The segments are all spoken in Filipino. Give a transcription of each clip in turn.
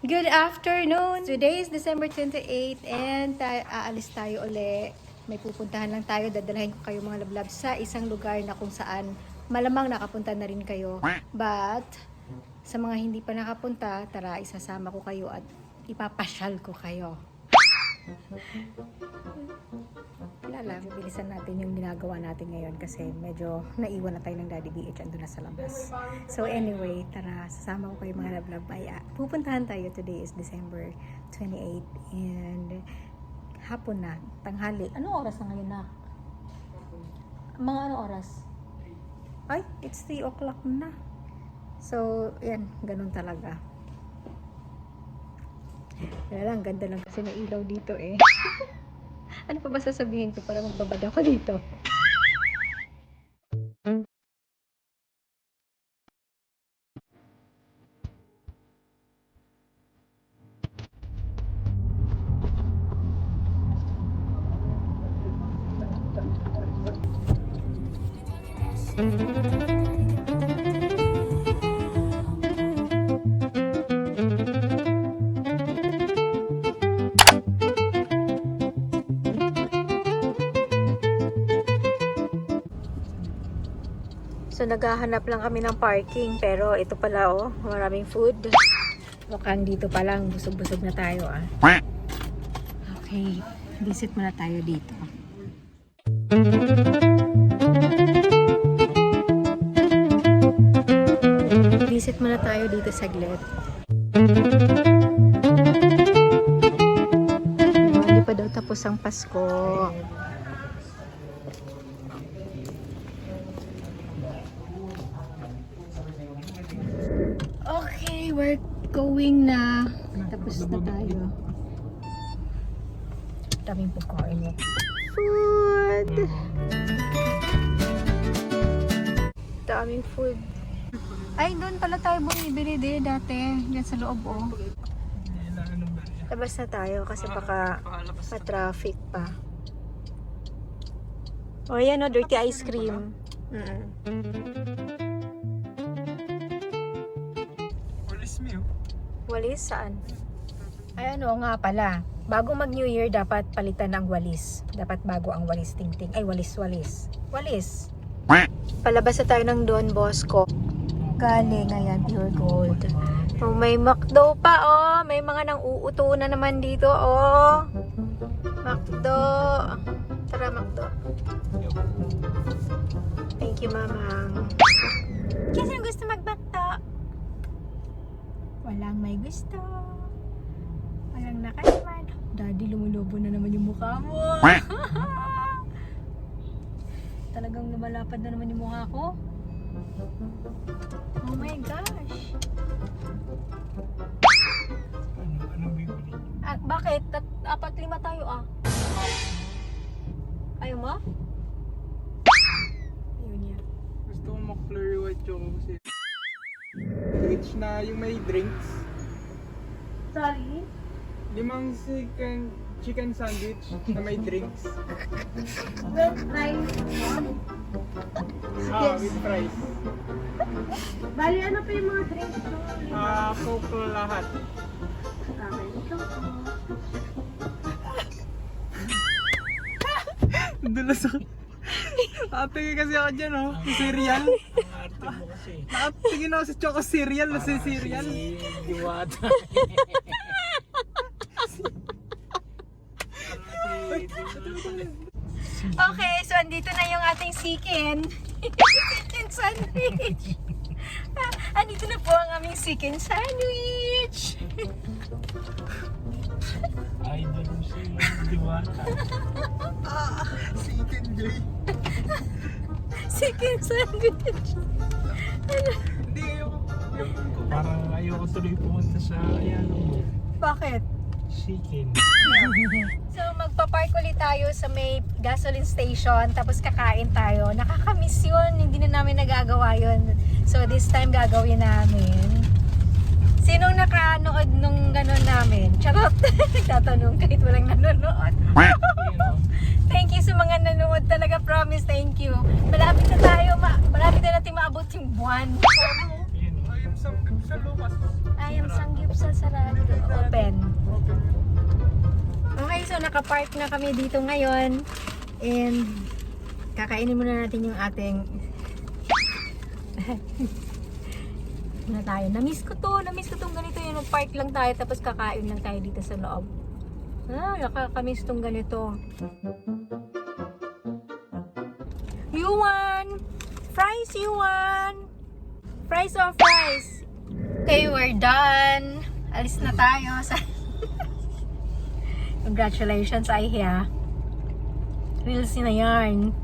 Good afternoon! Today is December 28 and aalis tayo uli. May pupuntahan lang tayo. Dadalhin ko kayo mga lablab sa isang lugar na kung saan malamang nakapunta na rin kayo. But sa mga hindi pa nakapunta, tara isasama ko kayo at ipapasyal ko kayo. Wala lang, bilisan natin yung ginagawa natin ngayon kasi medyo naiwan na tayo ng Daddy BH, ando na sa labas. So anyway, tara, sasama ko kayo mga lablab. Pupuntahan tayo. Today is December 28 and hapon na, tanghali. Anong oras na ngayon na? Mga anong oras? Ay, it's 3 o'clock na. So, yan, ganun talaga. Wala lang, ganda lang kasi may ilaw dito eh. Ano pa ba sasabihin ko para magbabad ako dito? So naghahanap lang kami ng parking pero ito pala oh, maraming food. Mukhang dito pa lang busog-busog na tayo ah. Okay, visit muna tayo dito. Visit muna tayo dito saglit. Hindi pa daw tapos ang Pasko. Okay, we're going na. Tapos na tayo. Daming pagkain mo. Food! Daming food. Ay, doon pala tayo bumibili dati. Diyan sa loob, oh. Labas na tayo kasi baka pa-traffic pa. Oh, yan, oh, dirty ice cream. Walis saan? Ay ano nga pala. Bago mag New Year dapat palitan ng walis. Dapat bago ang walis tingting. Ay walis. Walis. Palabas na tayo ng Don Bosco. Galing ayan, pure gold. Oh, may McDo pa oh. May mga nang uuto na naman dito oh. McDo. Tara McDo. Thank you mamang. Kasi gusto mag-McDo. Walang may gusto. Walang nakaiman. Daddy, lumulobo na naman yung mukha mo. Talagang lumalapad na naman yung mukha ko. Oh my gosh. Anong bibili? Bakit? 4-5 tayo ah. Ayaw mo? Ayaw niya. Gusto ko mag-flurry white choco kasi rich na yung may drinks. Sorry? 5 chicken sandwich na may drinks. With rice. Ah, with fries. Bali, ano pa yung mga drinks mo? Coke lahat. Okay, ikaw po. Dulas ako. Nakatingin kasi ako dyan oh, cereal. Nakatingin ako sa choco cereal na si cereal. Diwata. Okay, so andito na yung ating chicken. Chicken sandwich. Andito na po ang aming chicken sandwich. Idol mo si Diwata. Chicken joy. Chicken sandwich. Hindi ayoko. Parang ayoko tuloy pumunta sa Ayala. Bakit? Chicken. So magpa-park ulit tayo sa may gasoline station tapos kakain tayo. Nakakamiss yun, hindi na namin nagagawa yun. So this time gagawin namin. Sinong nakanood nung gano'n namin? Charot! Nagtatanong kahit walang nanonood. Thank you sa mga nanonood talaga, promise, thank you. Malapit na tayo, malapit na natin maabot yung buwan. Ayun sa Lucas. Ayam sanggip sa sarado. nakapark na kami dito ngayon. And kakainin muna natin yung ating na tayo. Namiss ko tong ganito yung park lang tayo tapos kakain lang tayo dito sa loob. Nakakamiss tong ganito. Yuan! Fries, Yuan! Fries or fries? Okay, we're done. Alis na tayo. Congratulations, Aiya. Reels na yarn.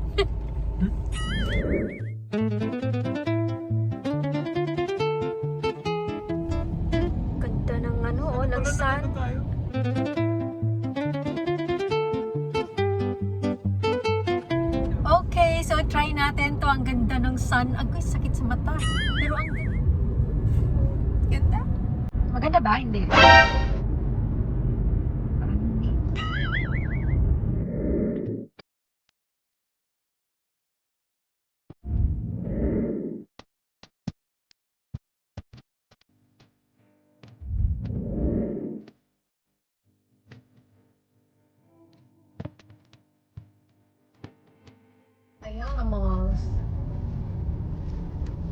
Ganda ng ng sun. Okay, so try natin to. Ang ganda ng sun. Agoy, sakit sa mata. Pero ang ganda. Maganda ba? Hindi. Ayan ang malls.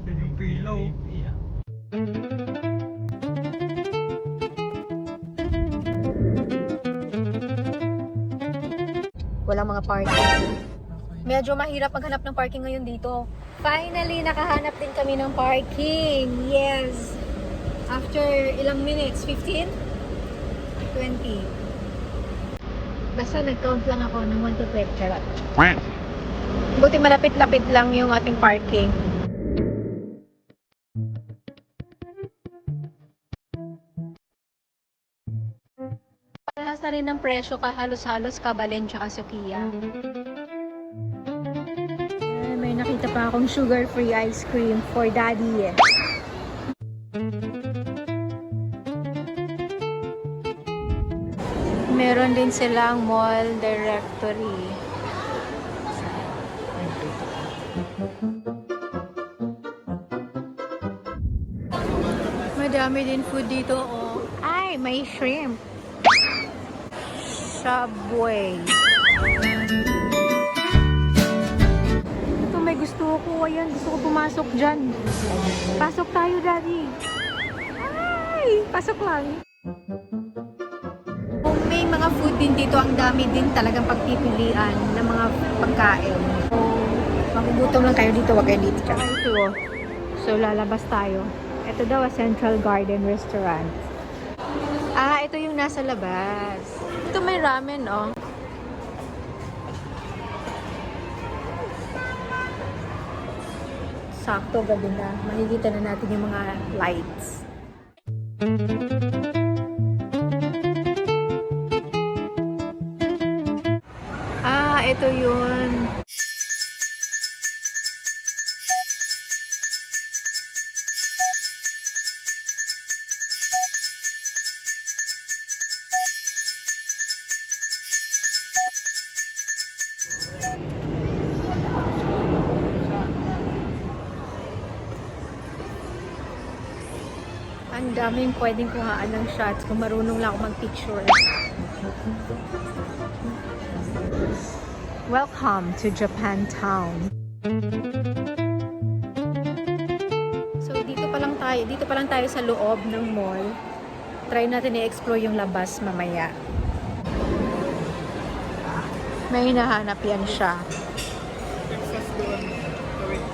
Yung pillow. Yeah. Walang mga parking. Medyo mahirap maghanap ng parking ngayon dito. Finally, nakahanap din kami ng parking. Yes! After ilang minutes? 15? 20. Basta nag-count lang ako ng 1 to 12. Charot. Buti malapit-lapit lang yung ating parking. Parehas na rin ng presyo ka, halos-halos Kabalen tsaka Sukiya. May nakita pa akong sugar-free ice cream for daddy. Meron din silang mall directory. Madami din food dito, oh. Ay, may shrimp. Subway. Ito, may gusto ko. Ayan, gusto ko pumasok dyan. Pasok tayo, daddy. Ay, pasok lang. Kung may mga food din dito, ang dami din talagang pagpipilian ng mga pagkain. Kung magugutom lang kayo dito, wag kayo dito. Tsaka ito, oh. So, lalabas tayo. Ito daw, Central Garden Restaurant. Ito yung nasa labas. Ito may ramen, oh. Sakto, gabi na. Makikita na natin yung mga lights. Ito yun. Ang daming pwedeng kuhaan ng shots kung marunong lang ako mag-picture. Welcome to Japantown. So dito pa lang tayo sa loob ng mall. Try natin i-explore yung labas mamaya. May hinahanap yan siya. Texas doon. Wait.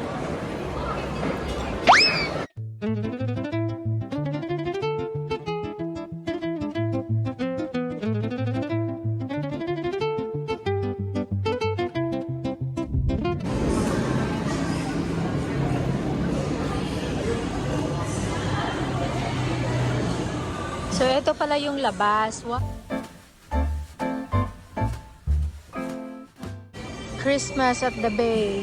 So, ito pala yung labas. Christmas at the Bay.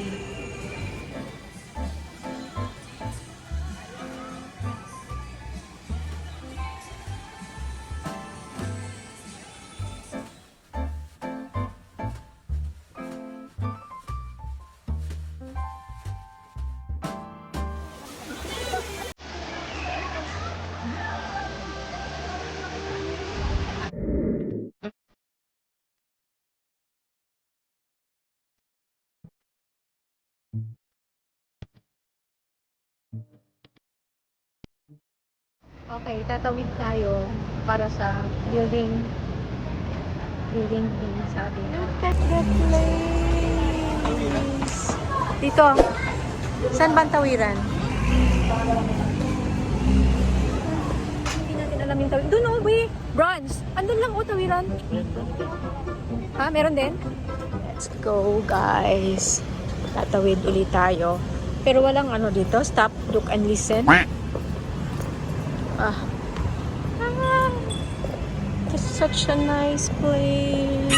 Okay, tatawid tayo para sa building B sabi. Look at the place. Dito. Saan ba ang tawiran? Hindi natin alam yung tawiran. Doon oh, we. Bronze. Andun lang oh, tawiran. Ha? Meron din? Let's go, guys. Tatawid ulit tayo. Pero walang ano dito. Stop, look, and listen. Ah. It's such a nice place.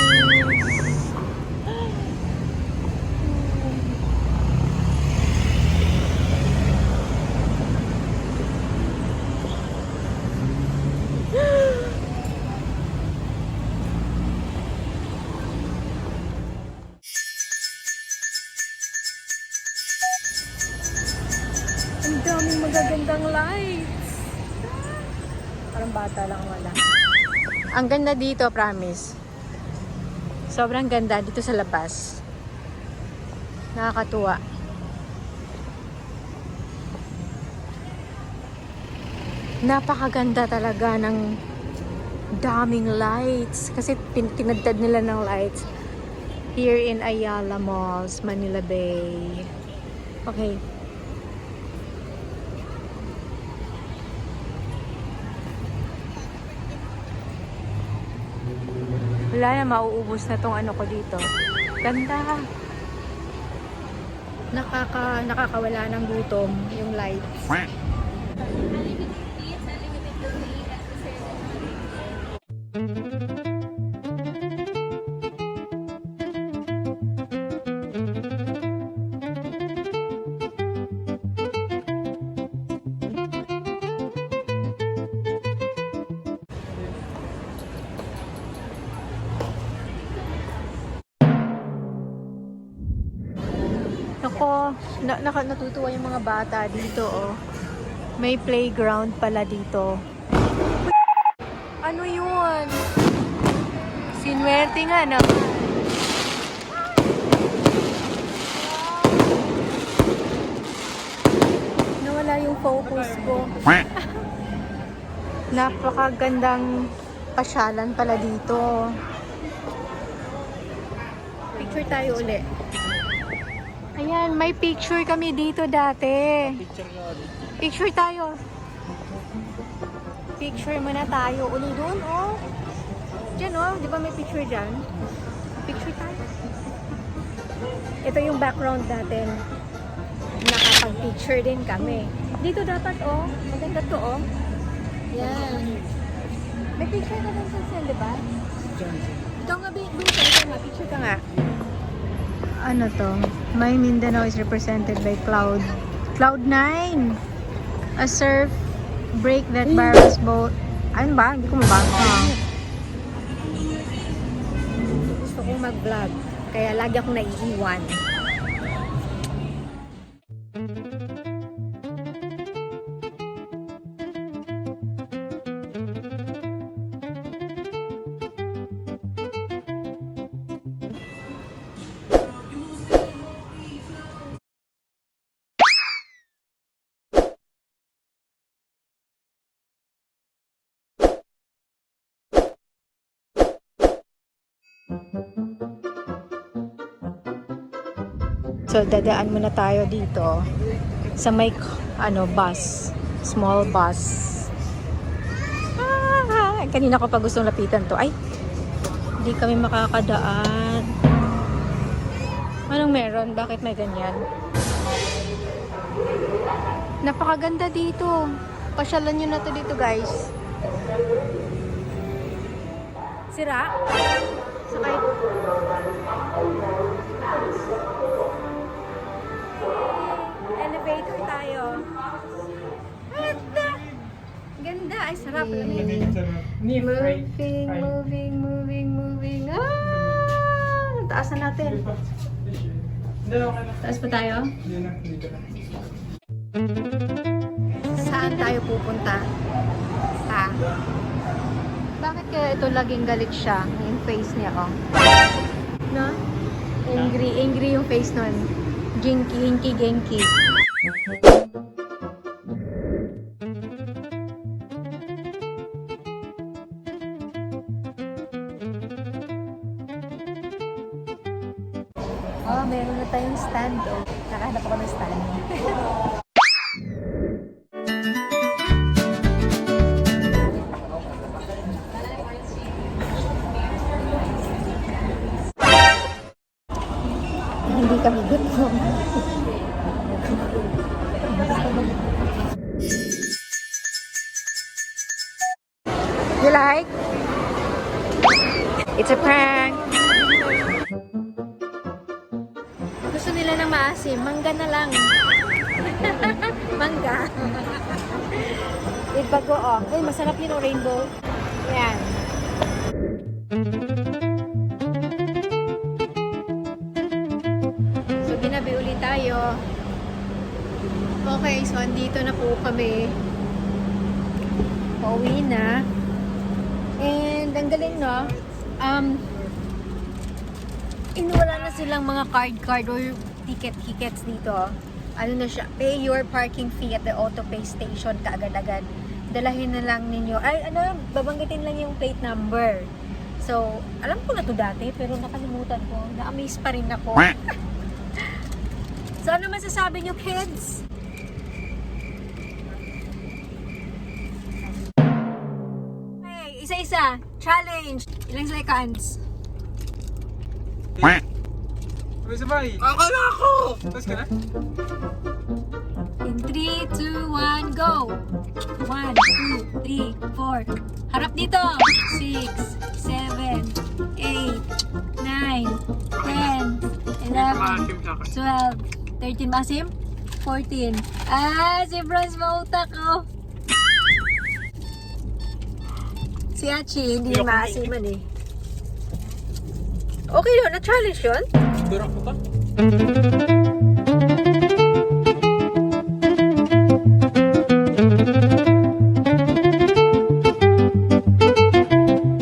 Ang daming magagandang lights. Parang bata lang wala. Ang ganda dito, promise. Sobrang ganda dito sa labas. Nakakatuwa. Napakaganda talaga ng daming lights. Kasi tinagtad nila ng lights here in Ayala Malls, Manila Bay. Okay. Wala na, mauubos na tong ano ko dito. Ganda. Nakakawala ng gutom yung lights. Ako, natutuwa yung mga bata dito, oh. May playground pala dito. Ano yun? Sinuwerte nga, no? Nawala yung focus ko. Napakagandang pasyalan pala dito. Picture tayo uli. Ayan, may picture kami dito dati. Picture tayo. Picture muna tayo. Uli doon, oh. Diyan, oh. Di ba may picture dyan? Picture tayo. Ito yung background natin. Nakapag-picture din kami. Dito dapat, oh. Maganda to, oh. Yan. May picture ka din sa di ba? Ikaw nga, ikaw nga. Picture ka nga. Ano to? My Mindanao is represented by Cloud9. A surf break that borrows boat. Ayun ba? Hindi ko mabasa. Gusto kong mag-vlog. Kaya lagi akong naiiwan. So, dadaan muna tayo dito sa may, bus. Small bus. Kanina ko pa gustong lapitan to. Ay, hindi kami makakadaan. Anong meron? Bakit may ganyan? Napakaganda dito. Pasyalan nyo na to dito, guys. Sira? Sakay. Elevator tayo. Ganda. Ay, sarap. Moving. Ah! Taas na natin. Taas pa tayo? Saan tayo pupunta? Ha? Bakit kaya ito laging galit siya? Yung face niya, oh. No? Angry yung face nun. Genki. Oh, meron na tayong stand. Oh, nakahanap ako ng stand. Hindi kami gutom. You like? It's a prank. Gusto nila ng maasim. Mangga na lang. Mangga. Ibago, oh. Ay, masarap yun, oh, rainbow. Yan. So, ginabi ulit tayo. Okay, so, andito na po kami. Pauwi na. And, ang galing, no? Wala na silang mga card or tickets dito. Ano na siya, pay your parking fee at the auto pay station kaagad-agad. Dalahin na lang ninyo. Ay, ano, babanggitin lang yung plate number. So, alam ko na to dati, pero nakalimutan ko. Na-amaze pa rin ako. So, ano masasabi nyo, kids? Hey, isa-isa. Challenge. Ilang seconds? Sabay-sabay. Akala ko! Tapos ka na? In 3, 2, 1, go! 1, 2, 3, 4. Harap dito! 6, 7, 8, 9, 10, 11, 12, 13. Masim? 14. Ah, si Bronze mautak ko. Si Achi, hindi maasiman eh. Okay yun, na-challenge yun? Dura ko ba?